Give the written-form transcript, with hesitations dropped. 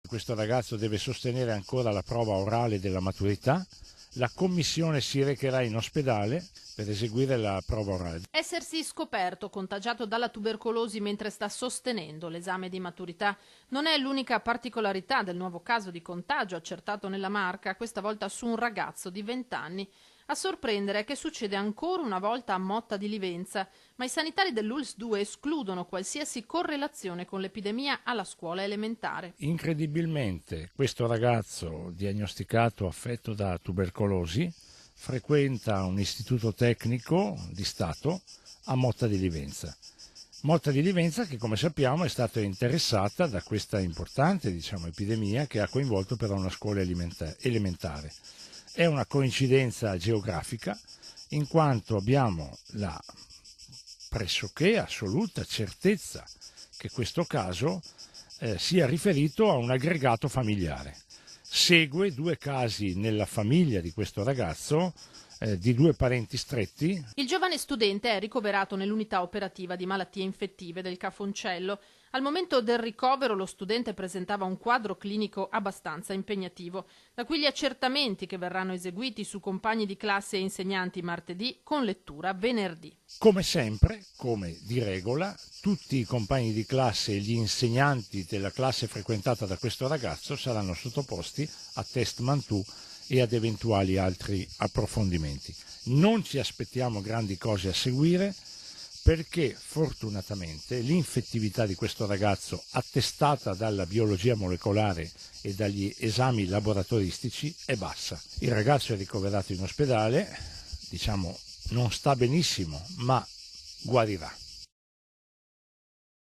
Questo ragazzo deve sostenere ancora la prova orale della maturità. La commissione si recherà in ospedale per eseguire la prova orale. Essersi scoperto contagiato dalla tubercolosi mentre sta sostenendo l'esame di maturità non è l'unica particolarità del nuovo caso di contagio accertato nella Marca, questa volta su un ragazzo di 20 anni. A sorprendere è che succede ancora una volta a Motta di Livenza, ma i sanitari dell'ULSS 2 escludono qualsiasi correlazione con l'epidemia alla scuola elementare. Incredibilmente, questo ragazzo diagnosticato affetto da tubercolosi frequenta un istituto tecnico di Stato a Motta di Livenza. Motta di Livenza che, come sappiamo, è stata interessata da questa importante, epidemia che ha coinvolto però una scuola elementare. È una coincidenza geografica, in quanto abbiamo la pressoché assoluta certezza che questo caso sia riferito a un aggregato familiare. Segue 2 casi nella famiglia di questo ragazzo, di 2 parenti stretti. Il giovane studente è ricoverato nell'unità operativa di malattie infettive del Cafoncello. Al momento del ricovero lo studente presentava un quadro clinico abbastanza impegnativo, da cui gli accertamenti che verranno eseguiti su compagni di classe e insegnanti martedì, con lettura venerdì. Come sempre, come di regola, tutti i compagni di classe e gli insegnanti della classe frequentata da questo ragazzo saranno sottoposti a test Mantoux e ad eventuali altri approfondimenti. Non ci aspettiamo grandi cose a seguire, perché fortunatamente l'infettività di questo ragazzo, attestata dalla biologia molecolare e dagli esami laboratoristici, è bassa. Il ragazzo è ricoverato in ospedale, non sta benissimo, ma guarirà.